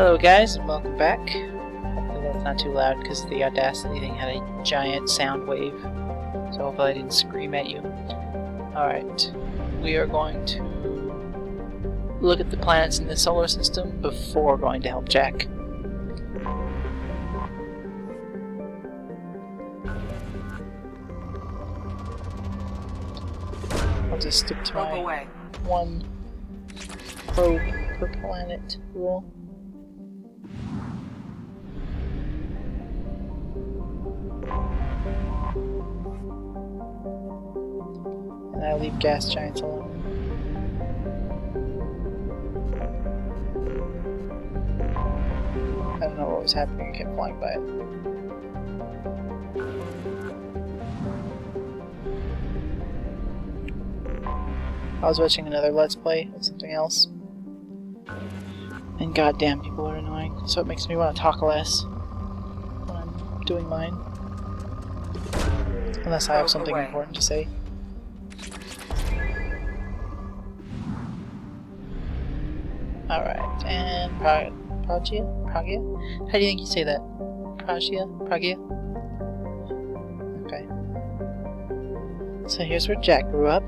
Hello guys, and welcome back. Hopefully that's not too loud because the Audacity thing had a giant sound wave. So hopefully I didn't scream at you. Alright, we are going to look at the planets in the solar system before going to help Jack. I'll just stick to my one probe per planet rule. And I leave gas giants alone. I don't know what was happening, I kept flying by it. I was watching another Let's Play of something else. And goddamn, people are annoying, so it makes me want to talk less when I'm doing mine. Unless I have something important to say. Alright, and Pragia? How do you think you say that? Pragia? Okay. So here's where Jack grew up.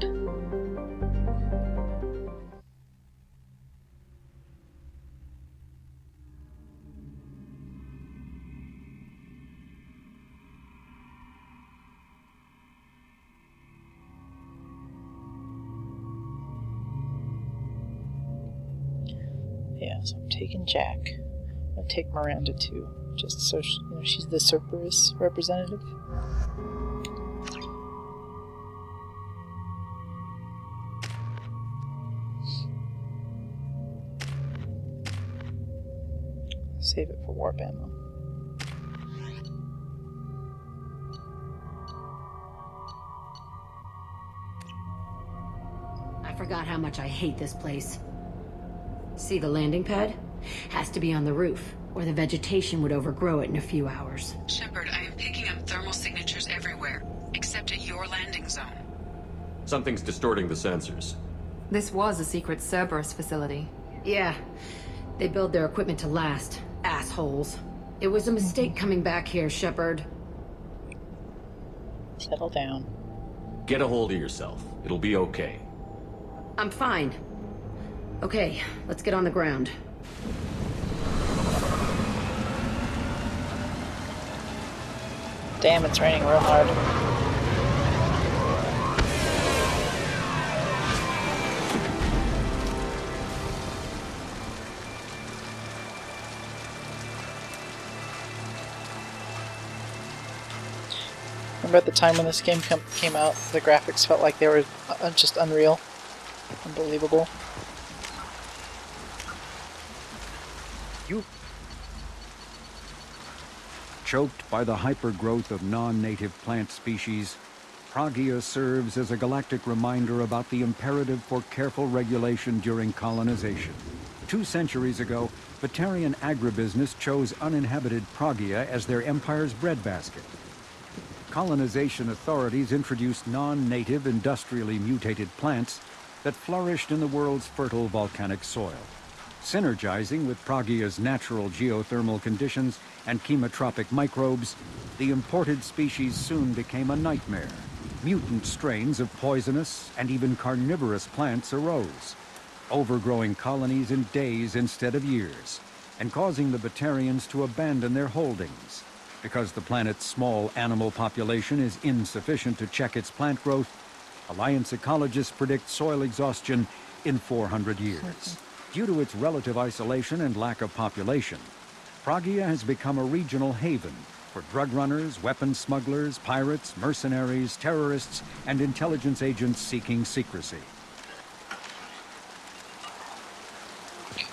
Yeah, so I'm taking Jack. I'm gonna take Miranda too, just so she's the Cerberus representative. Save it for warp ammo. I forgot how much I hate this place. See the landing pad? Has to be on the roof, or the vegetation would overgrow it in a few hours. Shepard, I am picking up thermal signatures everywhere, except at your landing zone. Something's distorting the sensors. This was a secret Cerberus facility. Yeah, they build their equipment to last. Assholes. It was a mistake coming back here, Shepard. Settle down. Get a hold of yourself. It'll be okay. I'm fine. Okay, let's get on the ground. Damn, it's raining real hard. Remember at the time when this game came out, the graphics felt like they were just unreal. Unbelievable. Choked by the hypergrowth of non-native plant species, Pragia serves as a galactic reminder about the imperative for careful regulation during colonization. 2 centuries ago, Batarian agribusiness chose uninhabited Pragia as their empire's breadbasket. Colonization authorities introduced non-native, industrially mutated plants that flourished in the world's fertile volcanic soil. Synergizing with Pragia's natural geothermal conditions and chemotropic microbes, the imported species soon became a nightmare. Mutant strains of poisonous and even carnivorous plants arose, overgrowing colonies in days instead of years, and causing the Batarians to abandon their holdings. Because the planet's small animal population is insufficient to check its plant growth, Alliance ecologists predict soil exhaustion in 400 years. Due to its relative isolation and lack of population, Pragia has become a regional haven for drug runners, weapons smugglers, pirates, mercenaries, terrorists, and intelligence agents seeking secrecy. Okay,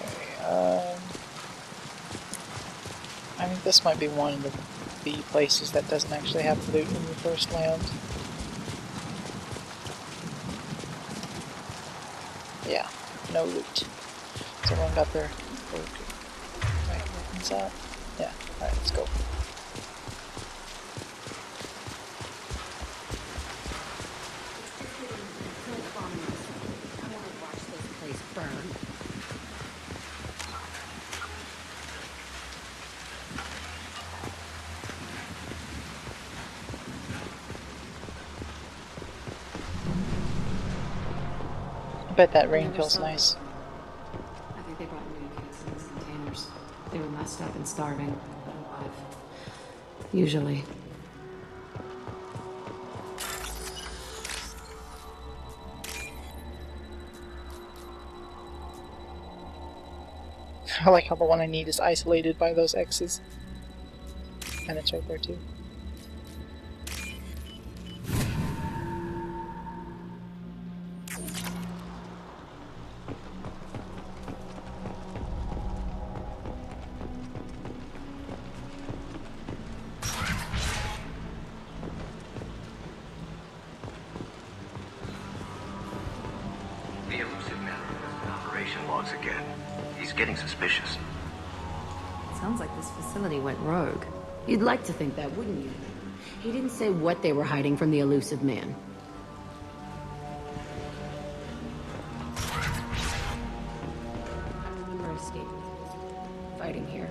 I think this might be one of the places that doesn't actually have loot when you first land. Yeah, no loot. Has everyone got their weapons out? Yeah, alright, let's go. I want to watch this place burn. Bet that rain feels nice. I think they brought new kids in these containers. They were messed up and starving, but alive. Usually. I like how the one I need is isolated by those X's. And it's right there too. The elusive man requested operation logs again. He's getting suspicious. Sounds like this facility went rogue. You'd like to think that, wouldn't you? He didn't say what they were hiding from the elusive man. I remember escaping. Fighting here.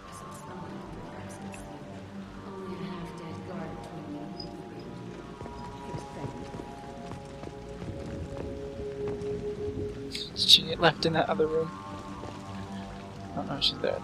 I saw someone in the cracks since then. Only a half-dead guard between me and he was pregnant. Did she get left in that other room? Oh no, she's there.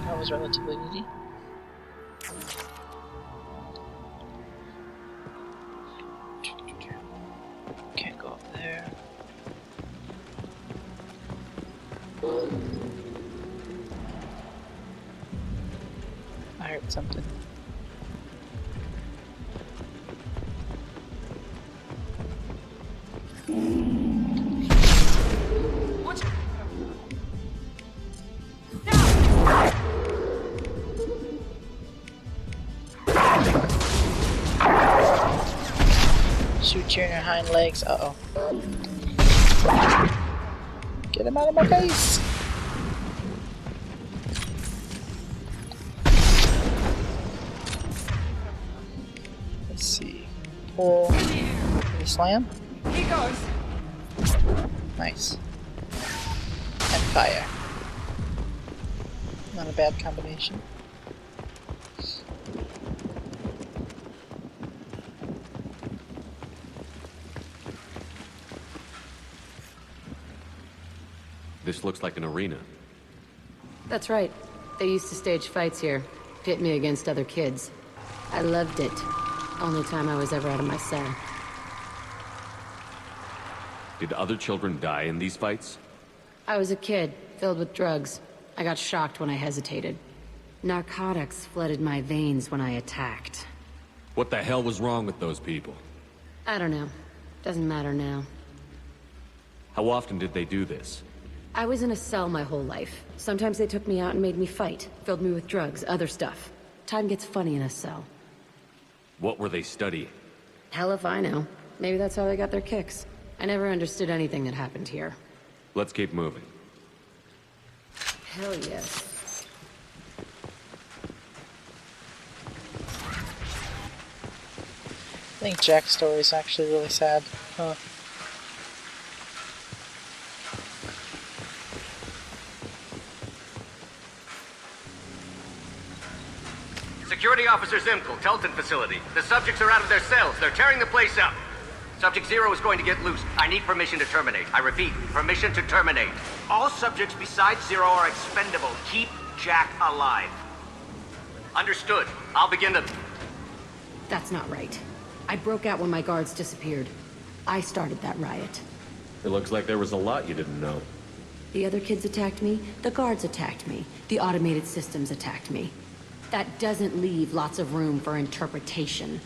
That was relatively easy. Can't go up there. I heard something. Shoot you in your hind legs. Uh-oh. Get him out of my face! Let's see. Pull. Did he slam? He goes. Nice. And fire. Not a bad combination. This looks like an arena. That's right. They used to stage fights here. Pit me against other kids. I loved it. Only time I was ever out of my cell. Did other children die in these fights? I was a kid, filled with drugs. I got shocked when I hesitated. Narcotics flooded my veins when I attacked. What the hell was wrong with those people? I don't know. Doesn't matter now. How often did they do this? I was in a cell my whole life. Sometimes they took me out and made me fight. Filled me with drugs, other stuff. Time gets funny in a cell. What were they studying? Hell if I know. Maybe that's how they got their kicks. I never understood anything that happened here. Let's keep moving. Hell yes. I think Jack's story is actually really sad. Huh. Security Officer Zimkel, Telton facility. The subjects are out of their cells. They're tearing the place up. Subject Zero is going to get loose. I need permission to terminate. I repeat, permission to terminate. All subjects besides Zero are expendable. Keep Jack alive. Understood. I'll begin the... That's not right. I broke out when my guards disappeared. I started that riot. It looks like there was a lot you didn't know. The other kids attacked me, the guards attacked me, the automated systems attacked me. That doesn't leave lots of room for interpretation.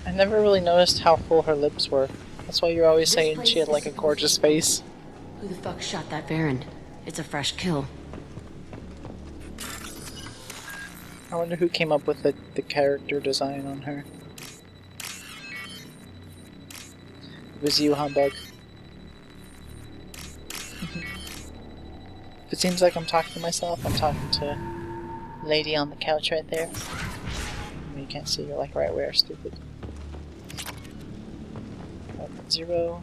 I never really noticed how full her lips were. That's why you're always saying she had like a gorgeous face. Who the fuck shot that Baron? It's a fresh kill. I wonder who came up with the character design on her. It was you, humbug. If it seems like I'm talking to myself, I'm talking to lady on the couch right there. You can't see her like right where, stupid. 0.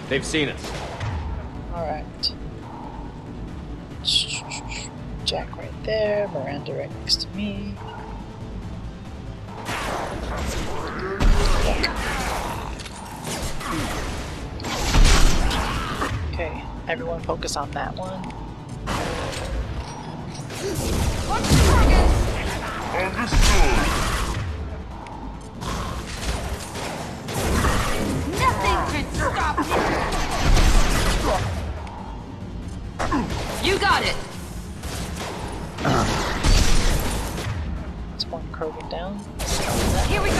They've seen us. Alright. Jack right there, Miranda right next to me. Okay, everyone focus on that one. Nothing can stop you! You got it! It's one Krogan down. Here we go!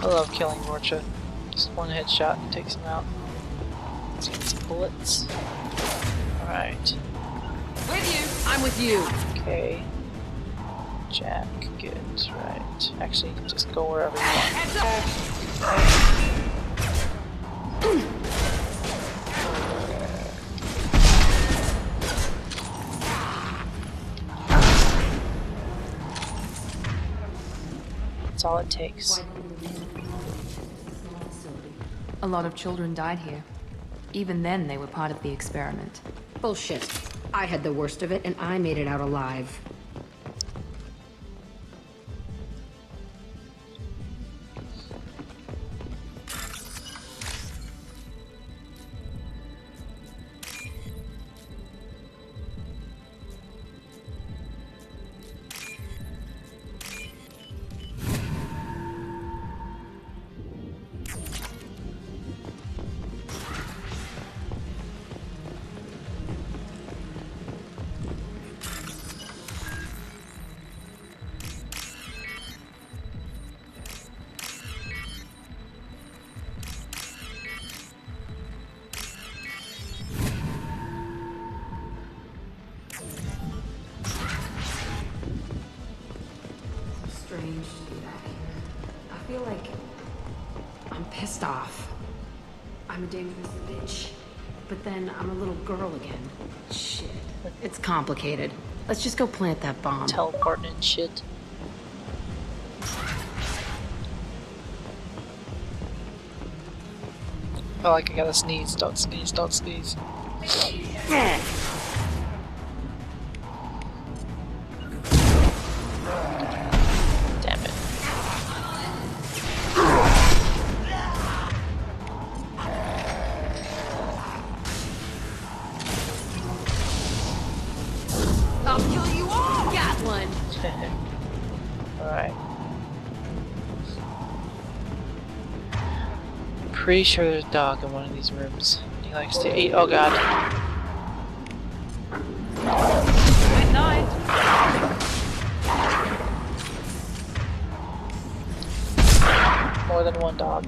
I love killing Vorcha. Just one headshot and takes him out. Let's get some bullets. Alright. With you! I'm with you! Okay. Jack, good, right. Actually, just go wherever you want. Heads up! That's all it takes. A lot of children died here. Even then, they were part of the experiment. Bullshit. I had the worst of it, and I made it out alive. Strange to be back here. I feel like I'm pissed off. I'm a dangerous bitch. But then I'm a little girl again. Shit. It's complicated. Let's just go plant that bomb. Teleporting and shit. I feel like I gotta sneeze. Don't sneeze, don't sneeze. Damn it. I'll kill you all! Got one! Alright. Pretty sure there's a dog in one of these rooms. He likes to eat. Oh god. Good night! More than one dog.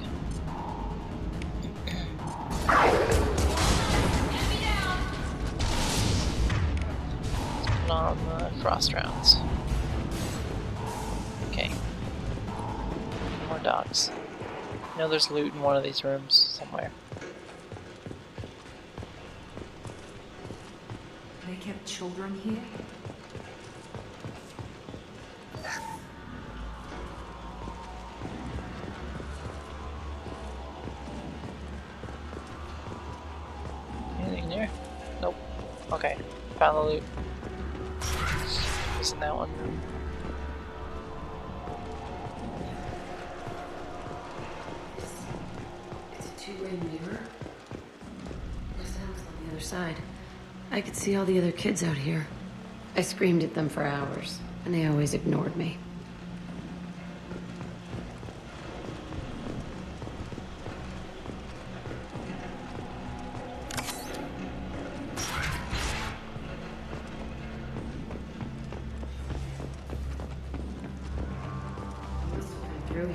Put on frost rounds. Okay. More dogs. I know there's loot in one of these rooms somewhere. They kept children here? Anything there? Nope. Okay. Found the loot. It's in that one room. Two-way mirror? There's the house on the other side. I could see all the other kids out here. I screamed at them for hours, and they always ignored me.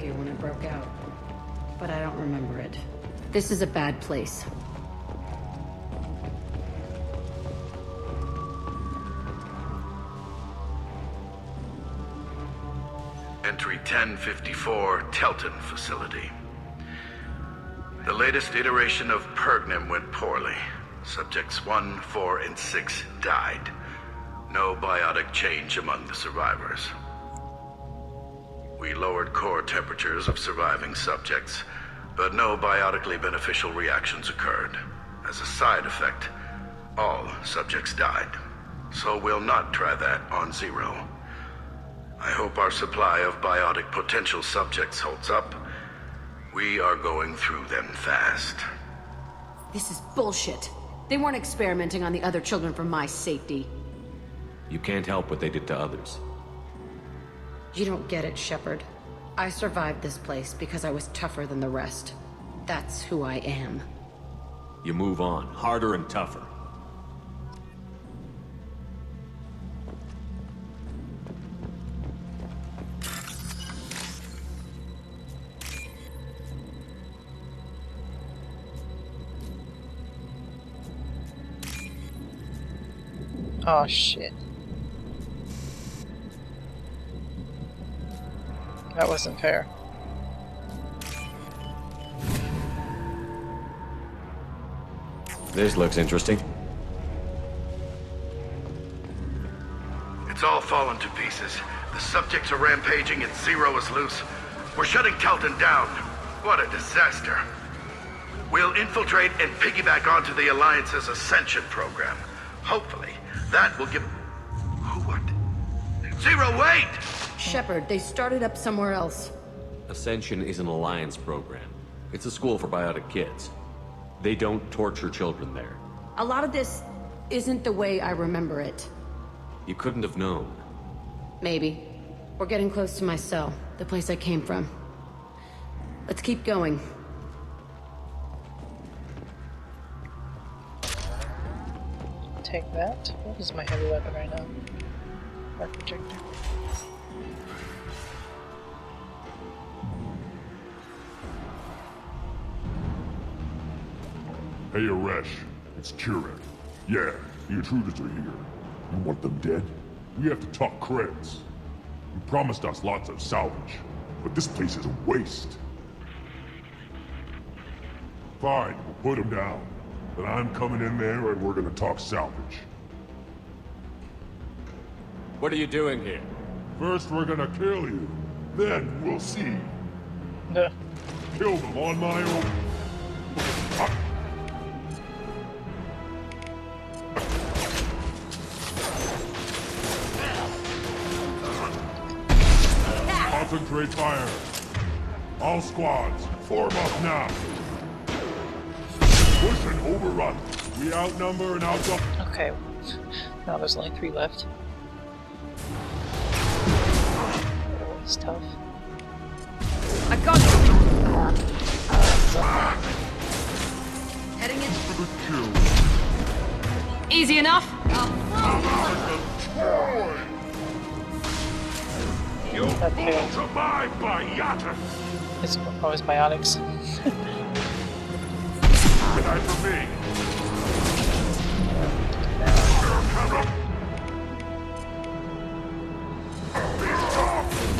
here when it broke out, but I don't remember it. This is a bad place. Entry 1054, Telton facility. The latest iteration of Pergnum went poorly. Subjects 1, 4, and 6 died. No biotic change among the survivors. We lowered core temperatures of surviving subjects, but no biotically beneficial reactions occurred. As a side effect, all subjects died. So we'll not try that on Zero. I hope our supply of biotic potential subjects holds up. We are going through them fast. This is bullshit. They weren't experimenting on the other children for my safety. You can't help what they did to others. You don't get it, Shepard. I survived this place because I was tougher than the rest. That's who I am. You move on, harder and tougher. Oh shit. That wasn't fair. This looks interesting. It's all fallen to pieces. The subjects are rampaging and Zero is loose. We're shutting Telton down. What a disaster. We'll infiltrate and piggyback onto the Alliance's Ascension program. Hopefully, that will give... Who what? Zero, wait! Shepard, they started up somewhere else. Ascension is an Alliance program. It's a school for biotic kids. They don't torture children there. A lot of this isn't the way I remember it. You couldn't have known. Maybe. We're getting close to my cell, the place I came from. Let's keep going. Take that. What is my heavy weapon right now? Arc projector. Hey, Aresh. It's Kurek. Yeah, the intruders are here. You want them dead? We have to talk creds. You promised us lots of salvage, but this place is a waste. Fine, we'll put them down. But I'm coming in there and we're gonna talk salvage. What are you doing here? First we're gonna kill you. Then we'll see. No. Kill them on my own. Ah. Concentrate fire. All squads, form up now. Push and overrun. We outnumber and outgunned. Okay. Now there's only 3 left. Oh, it's tough. I got you! Heading in. For the kill. Easy enough? You fall to my biotic! It's always biotics. Good night for me.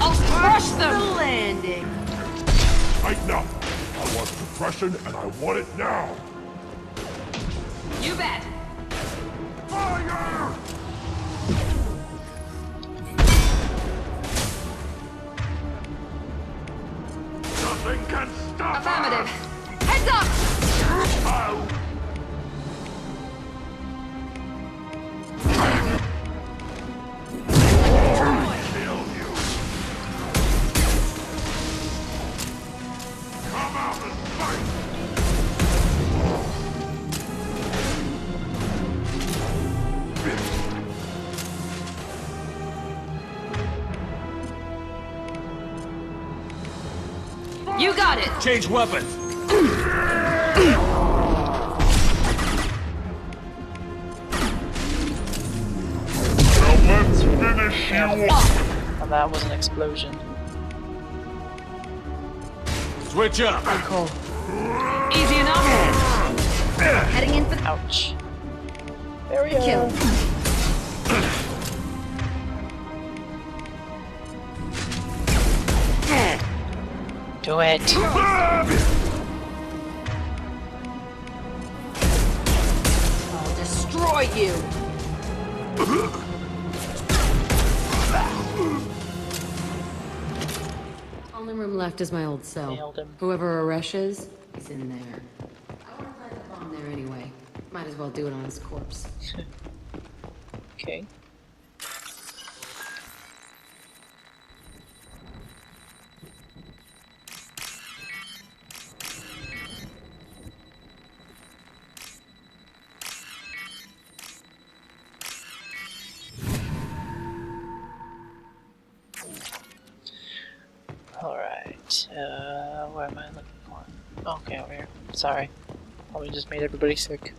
I'll crush them! The landing! Tighten up. I want suppression and I want it now. You bet! Fire! Nothing can stop Affirmative! us. Heads up! I'll kill you. Come out and fight. You got it! Change weapons! Now let's finish you off. Oh, that was an explosion. Switch up! Cool. Easy enough. Heading in for the Ouch. There we kill. go. Do it. I'll destroy you. Only room left is my old cell. Nailed him. Whoever Aresh is in there. I want to plant the bomb there anyway. Might as well do it on his corpse. Okay. Alright, where am I looking for? Okay, over here. Sorry. Probably just made everybody sick.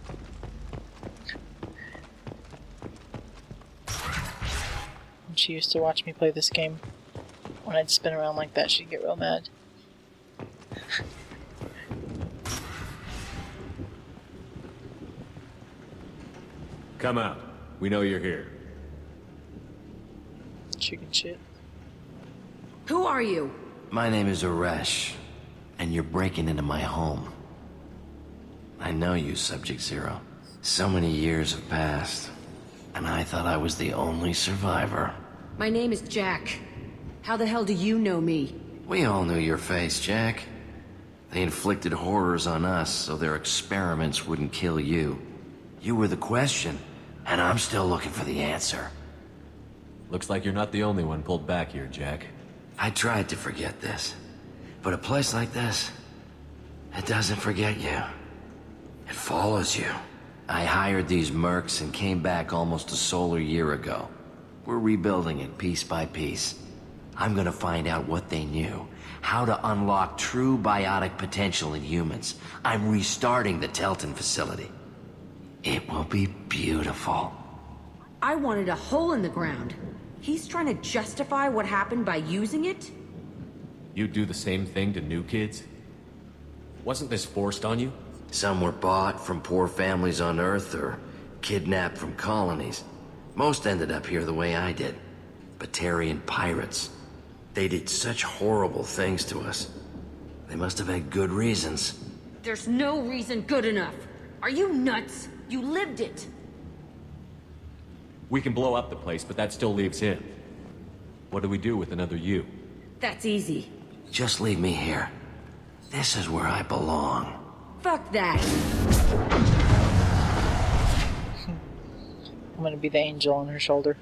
When she used to watch me play this game, when I'd spin around like that, she'd get real mad. Come out. We know you're here. Chicken shit. Who are you? My name is Aresh, and you're breaking into my home. I know you, Subject Zero. So many years have passed, and I thought I was the only survivor. My name is Jack. How the hell do you know me? We all knew your face, Jack. They inflicted horrors on us so their experiments wouldn't kill you. You were the question, and I'm still looking for the answer. Looks like you're not the only one pulled back here, Jack. I tried to forget this, but a place like this, it doesn't forget you. It follows you. I hired these mercs and came back almost a solar year ago. We're rebuilding it piece by piece. I'm gonna find out what they knew, how to unlock true biotic potential in humans. I'm restarting the Telton facility. It will be beautiful. I wanted a hole in the ground. He's trying to justify what happened by using it? You'd do the same thing to new kids? Wasn't this forced on you? Some were bought from poor families on Earth or kidnapped from colonies. Most ended up here the way I did. Batarian pirates. They did such horrible things to us. They must have had good reasons. There's no reason good enough. Are you nuts? You lived it. We can blow up the place, but that still leaves him. What do we do with another you? That's easy. Just leave me here. This is where I belong. Fuck that. I'm gonna be the angel on her shoulder.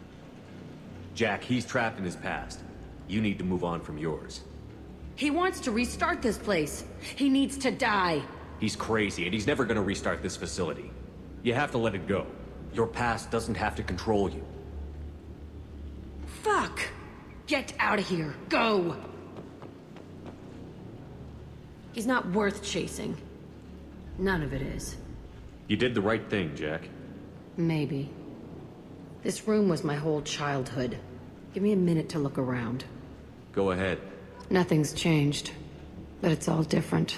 Jack, he's trapped in his past. You need to move on from yours. He wants to restart this place. He needs to die. He's crazy, and he's never gonna restart this facility. You have to let it go. Your past doesn't have to control you. Fuck! Get out of here. Go! He's not worth chasing. None of it is. You did the right thing, Jack. Maybe. This room was my whole childhood. Give me a minute to look around. Go ahead. Nothing's changed, but it's all different.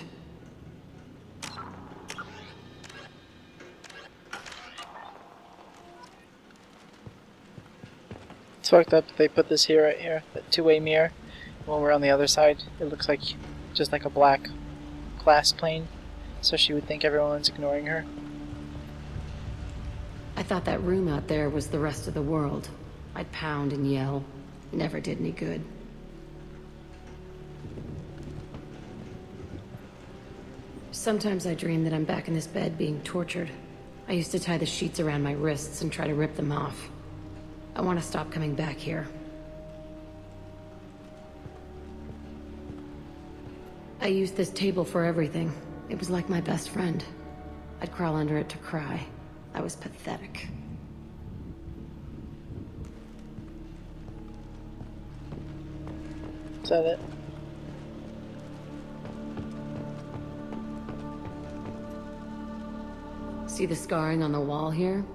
It's fucked up that they put this here right here, that two-way mirror. When we're on the other side, it looks like just like a black glass plane, so she would think everyone's ignoring her. I thought that room out there was the rest of the world. I'd pound and yell. Never did any good. Sometimes I dream that I'm back in this bed being tortured. I used to tie the sheets around my wrists and try to rip them off. I want to stop coming back here. I used this table for everything. It was like my best friend. I'd crawl under it to cry. I was pathetic. Is that it? See the scarring on the wall here?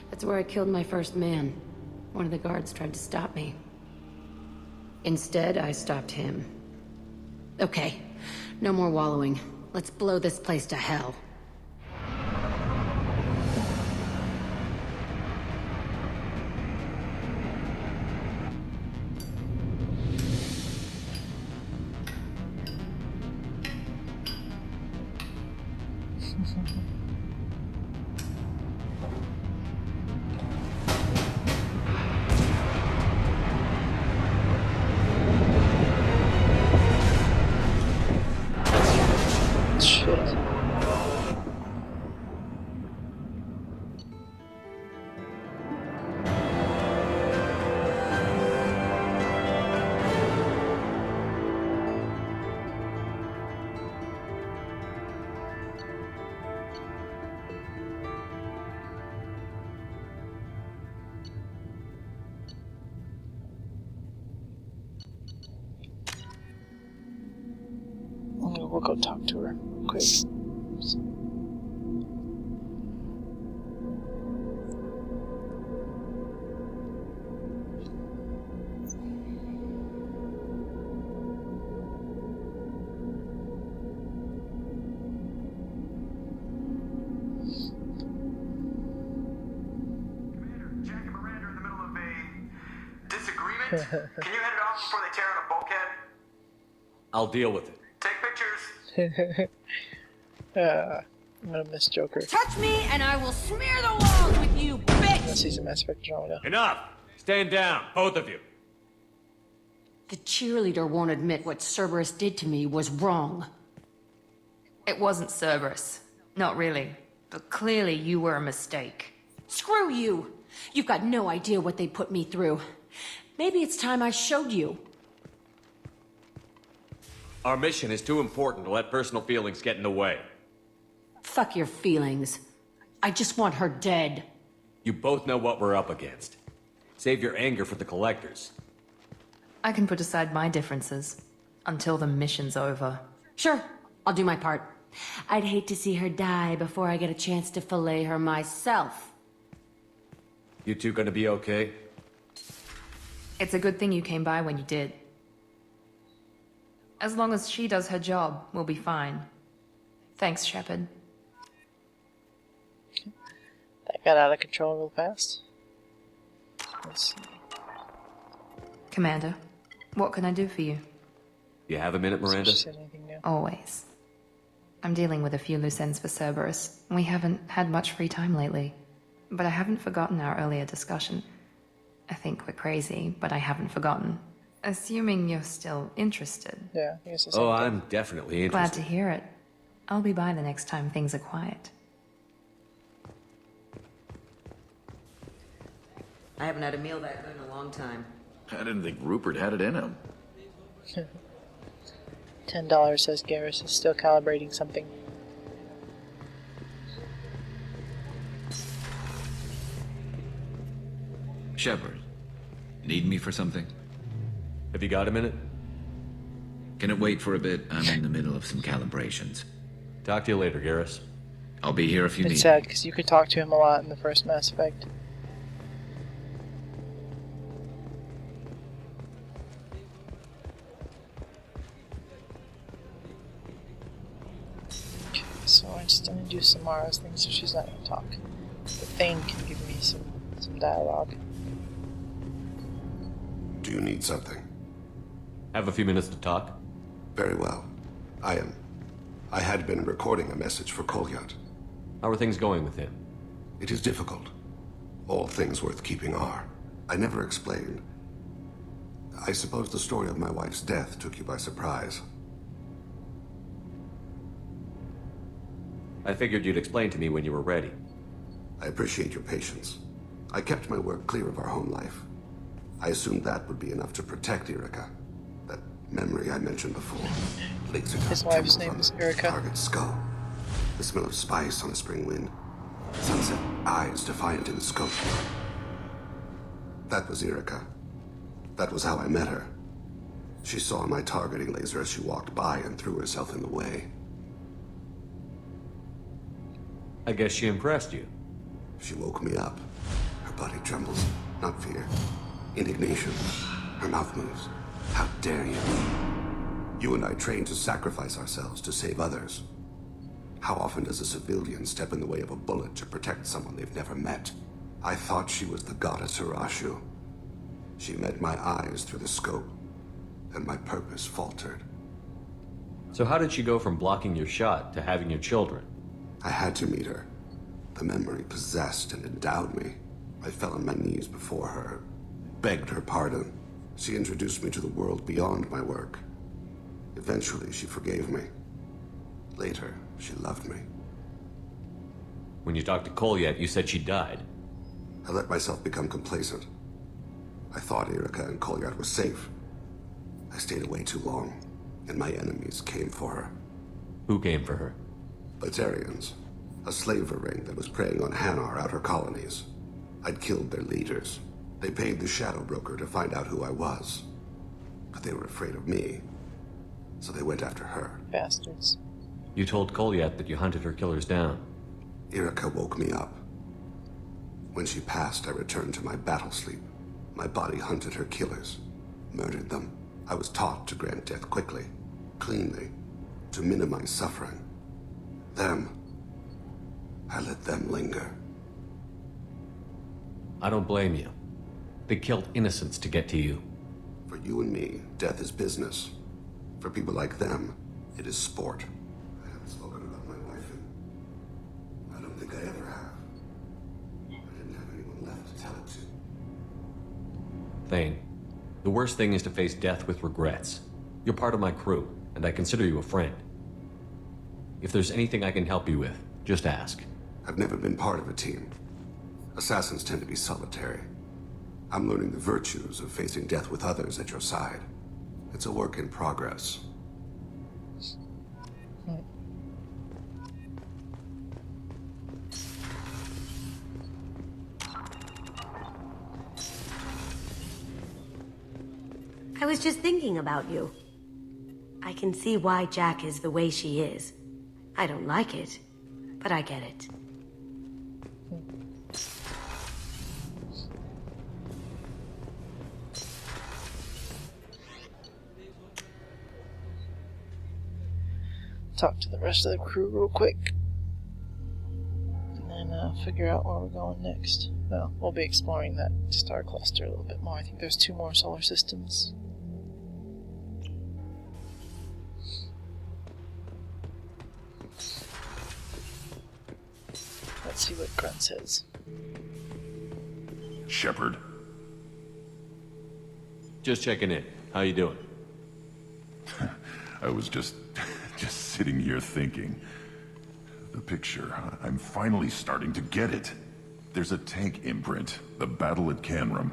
That's where I killed my first man. One of the guards tried to stop me. Instead, I stopped him. Okay, No more wallowing. Let's blow this place to hell. Shit. We'll go talk to her quick. Jack and Miranda are in the middle of a disagreement. Can you head it off before they tear out a bulkhead? I'll deal with it. Take pictures. I'm gonna miss Joker. Touch me and I will smear the walls with you, bitch! Let's see some Mass Effect Andromeda. Enough! Stand down, both of you. The cheerleader won't admit what Cerberus did to me was wrong. It wasn't Cerberus. Not really. But clearly you were a mistake. Screw you! You've got no idea what they put me through. Maybe it's time I showed you. Our mission is too important to let personal feelings get in the way. Fuck your feelings. I just want her dead. You both know what we're up against. Save your anger for the collectors. I can put aside my differences until the mission's over. Sure, I'll do my part. I'd hate to see her die before I get a chance to fillet her myself. You two gonna be okay? It's a good thing you came by when you did. As long as she does her job, we'll be fine. Thanks, Shepard. That got out of control real fast. Let's see. Commander, what can I do for you? You have a minute, Miranda? Said anything new? Always. I'm dealing with a few loose ends for Cerberus. We haven't had much free time lately. But I haven't forgotten our earlier discussion. I think we're crazy, but I haven't forgotten. Assuming you're still interested. Yeah, I guess it's Oh, okay. I'm definitely Glad interested. to hear it. I'll be by the next time things are quiet. I haven't had a meal that good in a long time. I didn't think Rupert had it in him. $10 says Garrus is still calibrating something. Shepard, need me for something? Have you got a minute? Can it wait for a bit? I'm in the middle of some calibrations. Talk to you later, Garrus. I'll be here if you need It's me. sad because you could talk to him a lot in the first Mass Effect. Okay, so I just didn't do Samara's thing, so she's not gonna talk. The Thane can give me some dialogue. Do you need something? Have a few minutes to talk? Very well. I had been recording a message for Kolyat. How are things going with him? It is difficult. All things worth keeping are. I never explained. I suppose the story of my wife's death took you by surprise. I figured you'd explain to me when you were ready. I appreciate your patience. I kept my work clear of our home life. I assumed that would be enough to protect Erica. That memory I mentioned before. His wife's name is Erica. Target skull. The smell of spice on a spring wind. Sunset eyes defiant in the scope. That was Erica. That was how I met her. She saw my targeting laser as she walked by and threw herself in the way. I guess she impressed you. She woke me up. Her body trembles. Not fear. Indignation. Her mouth moves. How dare you? You and I trained to sacrifice ourselves to save others. How often does a civilian step in the way of a bullet to protect someone they've never met? I thought she was the goddess Hirashu. She met my eyes through the scope, and my purpose faltered. So how did she go from blocking your shot to having your children? I had to meet her. The memory possessed and endowed me. I fell on my knees before her, begged her pardon. She introduced me to the world beyond my work. Eventually, she forgave me. Later, she loved me. When you talked to Kolyat, you said she died. I let myself become complacent. I thought Erica and Kolyat were safe. I stayed away too long, and my enemies came for her. Who came for her? Batarians. A slaver ring that was preying on Hanar outer colonies. I'd killed their leaders. They paid the Shadow Broker to find out who I was. But they were afraid of me, so they went after her. Bastards. You told Kolyat that you hunted her killers down. Erica woke me up. When she passed, I returned to my battle sleep. My body hunted her killers, murdered them. I was taught to grant death quickly, cleanly, to minimize suffering. I let them linger. I don't blame you. They killed innocents to get to you. For you and me, death is business. For people like them, it is sport. I haven't spoken about my wife, and I don't think I ever have. I didn't have anyone left to tell it to. Thane, the worst thing is to face death with regrets. You're part of my crew, and I consider you a friend. If there's anything I can help you with, just ask. I've never been part of a team. Assassins tend to be solitary. I'm learning the virtues of facing death with others at your side. It's a work in progress. I was just thinking about you. I can see why Jack is the way she is. I don't like it, but I get it. Talk to the rest of the crew real quick. And then figure out where we're going next. Well, we'll be exploring that star cluster a little bit more. I think there's 2 more solar systems. Let's see what Grunt says. Shepard. Just checking in. How you doing? I was just sitting here thinking. The picture, I'm finally starting to get it. There's a tank imprint, the battle at Canrum.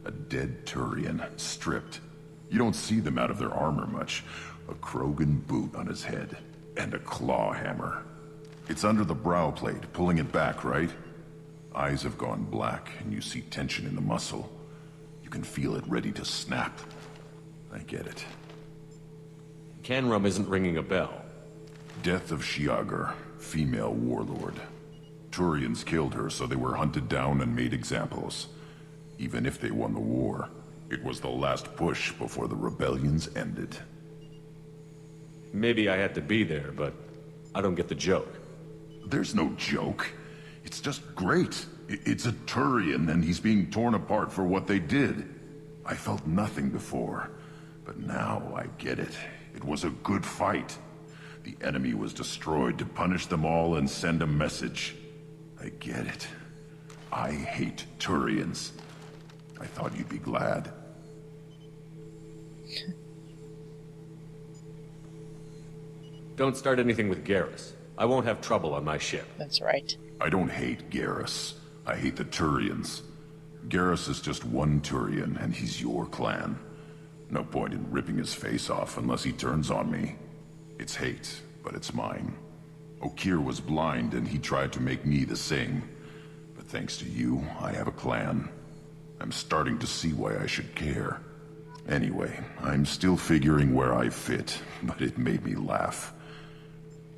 A dead Turian, stripped. You don't see them out of their armor much. A Krogan boot on his head, and a claw hammer. It's under the brow plate, pulling it back, right? Eyes have gone black, and you see tension in the muscle. You can feel it ready to snap. I get it. Canrum isn't ringing a bell. Death of Shiagar, female warlord. Turians killed her, so they were hunted down and made examples. Even if they won the war, it was the last push before the rebellions ended. Maybe I had to be there, but I don't get the joke. There's no joke. It's just great. It's a Turian, and he's being torn apart for what they did. I felt nothing before, but now I get it. It was a good fight. The enemy was destroyed to punish them all and send a message. I get it. I hate Turians. I thought you'd be glad. Don't start anything with Garrus. I won't have trouble on my ship. That's right. I don't hate Garrus. I hate the Turians. Garrus is just one Turian, and he's your clan. No point in ripping his face off unless he turns on me. It's hate, but it's mine. Okir was blind, and he tried to make me the same. But thanks to you, I have a clan. I'm starting to see why I should care. Anyway, I'm still figuring where I fit, but it made me laugh.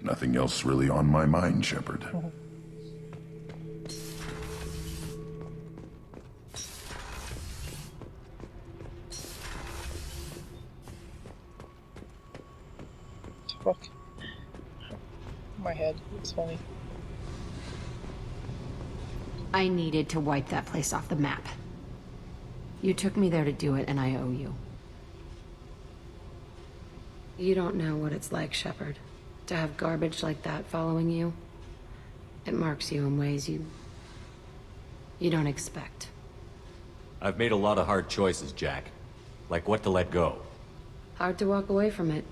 Nothing else really on my mind, Shepard. head. It's funny. I needed to wipe that place off the map. You took me there to do it, and I owe you. You don't know what it's like, Shepard, to have garbage like that following you. It marks you in ways you don't expect. I've made a lot of hard choices, Jack. Like what to let go. Hard to walk away from it.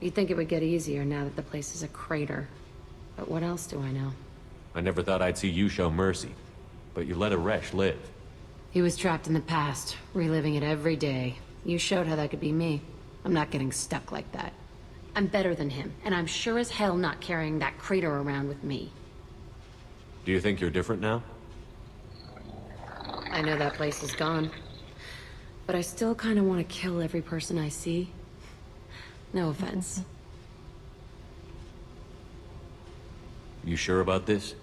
You'd think it would get easier now that the place is a crater. But what else do I know? I never thought I'd see you show mercy. But you let a Resh live. He was trapped in the past, reliving it every day. You showed how that could be me. I'm not getting stuck like that. I'm better than him, and I'm sure as hell not carrying that crater around with me. Do you think you're different now? I know that place is gone. But I still kind of want to kill every person I see. No offense. You sure about this?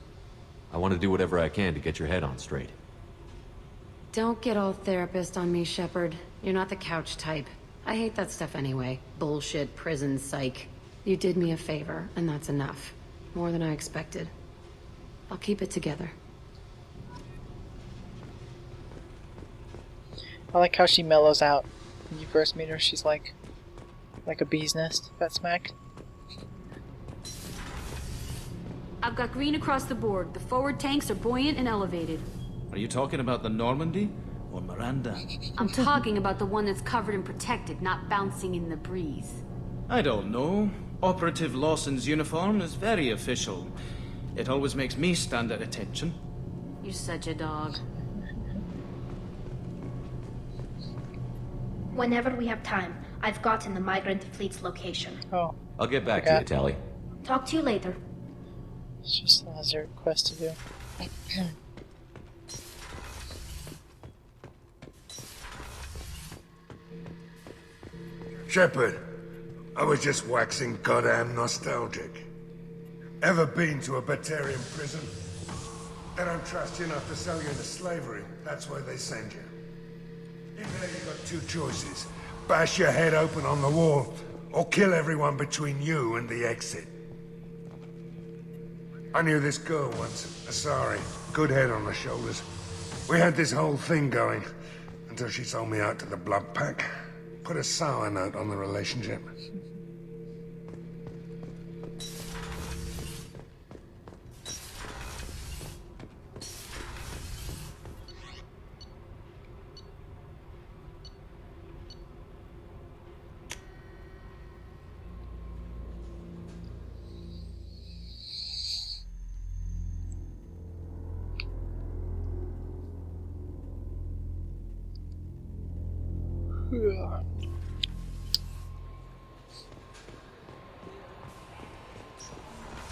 I want to do whatever I can to get your head on straight. Don't get all therapist on me, Shepard. You're not the couch type. I hate that stuff anyway. Bullshit, prison, psych. You did me a favor, and that's enough. More than I expected. I'll keep it together. I like how she mellows out. When you first meet her, she's like a bee's nest. Got smacked. I've got green across the board. The forward tanks are buoyant and elevated. Are you talking about the Normandy or Miranda? I'm talking about the one that's covered and protected, not bouncing in the breeze. I don't know. Operative Lawson's uniform is very official. It always makes me stand at attention. You're such a dog. Whenever we have time, I've gotten the migrant fleet's location. Oh. I'll get back to you, Tally. Talk to you later. It's just a hazard quest to do. Shepard, I was just waxing goddamn nostalgic. Ever been to a Batarian prison? They don't trust you enough to sell you into slavery. That's why they send you. In there you got two choices. Bash your head open on the wall, or kill everyone between you and the exit. I knew this girl once, Asari. Good head on her shoulders. We had this whole thing going, until she sold me out to the blood pack. Put a sour note on the relationship.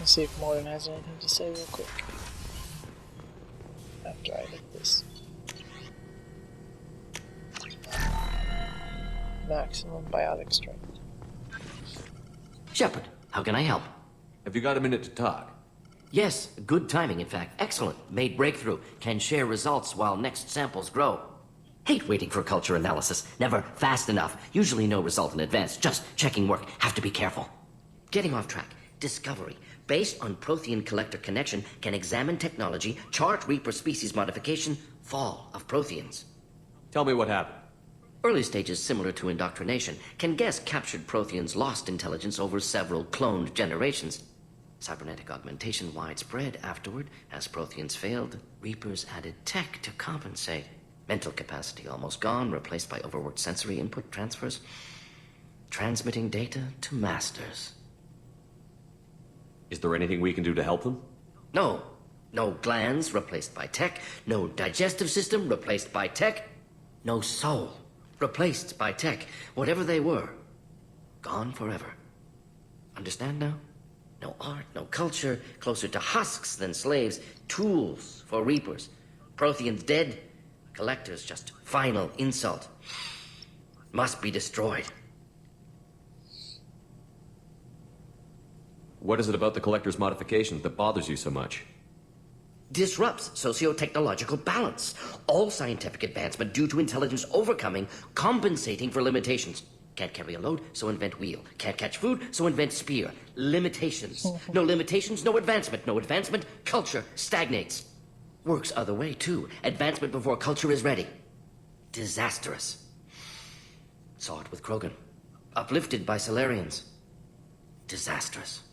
Let's see if Morgan has anything to say real quick. After I hit this. Maximum biotic strength. Shepard, how can I help? Have you got a minute to talk? Yes, good timing, in fact. Excellent. Made breakthrough. Can share results while next samples grow. Hate waiting for culture analysis. Never fast enough. Usually no result in advance. Just checking work. Have to be careful. Getting off track. Discovery. Based on Prothean collector connection, can examine technology, chart Reaper species modification, fall of Protheans. Tell me what happened. Early stages similar to indoctrination. Can guess captured Protheans lost intelligence over several cloned generations. Cybernetic augmentation widespread afterward. As Protheans failed, Reapers added tech to compensate. Mental capacity almost gone, replaced by overworked sensory input transfers. Transmitting data to masters. Is there anything we can do to help them? No. No glands replaced by tech. No digestive system replaced by tech. No soul replaced by tech. Whatever they were, gone forever. Understand now? No art, no culture, closer to husks than slaves. Tools for Reapers. Protheans dead. Collectors just final insult. Must be destroyed. What is it about the Collector's modifications that bothers you so much? Disrupts socio-technological balance. All scientific advancement due to intelligence overcoming, compensating for limitations. Can't carry a load, so invent wheel. Can't catch food, so invent spear. Limitations. No limitations, no advancement. No advancement, culture stagnates. Works other way, too. Advancement before culture is ready. Disastrous. Saw it with Krogan. Uplifted by Solarians. Disastrous.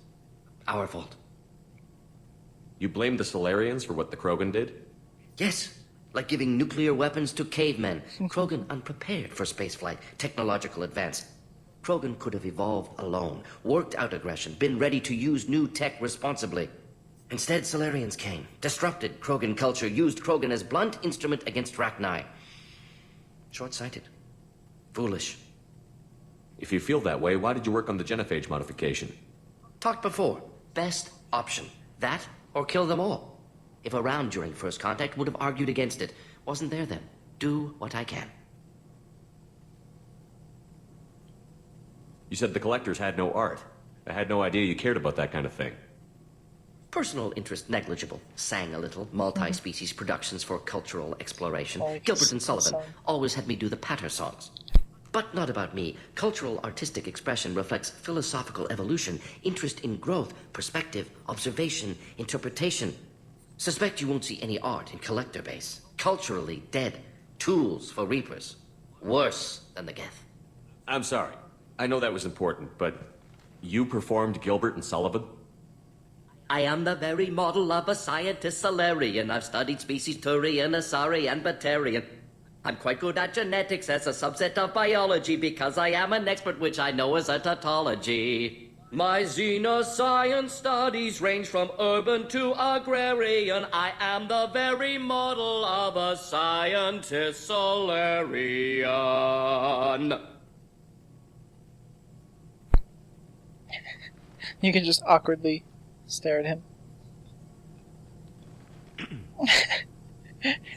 Our fault. You blame the Solarians for what the Krogan did? Yes. Like giving nuclear weapons to cavemen. Krogan unprepared for spaceflight, technological advance. Krogan could have evolved alone, worked out aggression, been ready to use new tech responsibly. Instead, Solarians came, disrupted Krogan culture, used Krogan as blunt instrument against Rachni. Short-sighted. Foolish. If you feel that way, why did you work on the genophage modification? Talked before. Best option. That or kill them all. If around during first contact, would have argued against it. Wasn't there then. Do what I can. You said the collectors had no art. I had no idea you cared about that kind of thing. Personal interest negligible. Sang a little. Multi-species productions for cultural exploration. Gilbert and Sullivan always had me do the patter songs. But not about me. Cultural artistic expression reflects philosophical evolution, interest in growth, perspective, observation, interpretation. Suspect you won't see any art in collector base. Culturally dead. Tools for reapers. Worse than the Geth. I'm sorry. I know that was important, but you performed Gilbert and Sullivan? I am the very model of a scientist Solarian. I've studied species Turian, Asari, and Batarian. I'm quite good at genetics as a subset of biology because I am an expert, which I know is a tautology. My xenoscience studies range from urban to agrarian. I am the very model of a scientist Solarian. You can just awkwardly stare at him.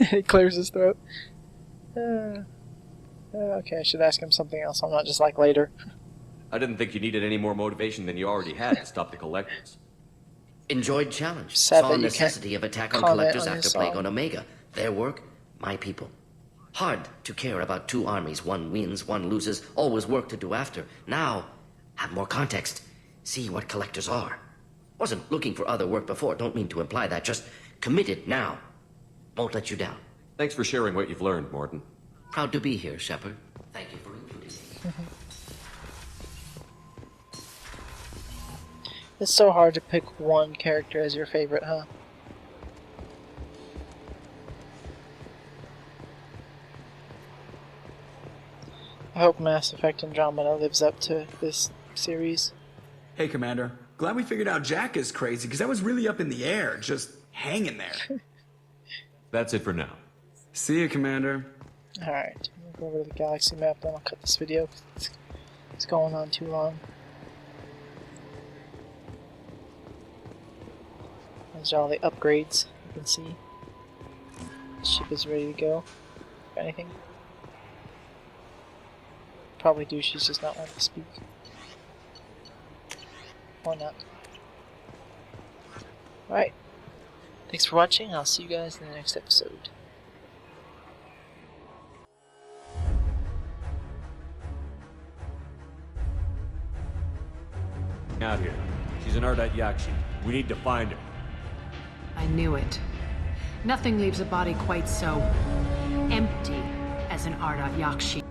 He clears his throat. Okay, I should ask him something else. I'm not just like later. I didn't think you needed any more motivation than you already had to stop the collectors. Enjoyed challenge. Sad Saw that you necessity can't of attack on comment collectors on your after Plague song. on Omega. Their work, my people. Hard to care about two armies. One wins, one loses. Always work to do after. Now, have more context. See what collectors are. Wasn't looking for other work before. Don't mean to imply that. Just committed now. Won't let you down. Thanks for sharing what you've learned, Morton. Proud to be here, Shepard. Thank you for introducing me. It's so hard to pick one character as your favorite, huh? I hope Mass Effect Andromeda lives up to this series. Hey, Commander. Glad we figured out Jack is crazy, because that was really up in the air, just hanging there. That's it for now. See you, Commander. Alright, we'll go over to the galaxy map, then I'll cut this video. It's going on too long. Those are all the upgrades you can see. The ship is ready to go. If anything. Probably do, she's just not wanting to speak. Or not. Alright. Thanks for watching, I'll see you guys in the next episode. Out here. She's an art at Yakshi. We need to find her. I knew it. Nothing leaves a body quite so empty as an Ardat Yakshi.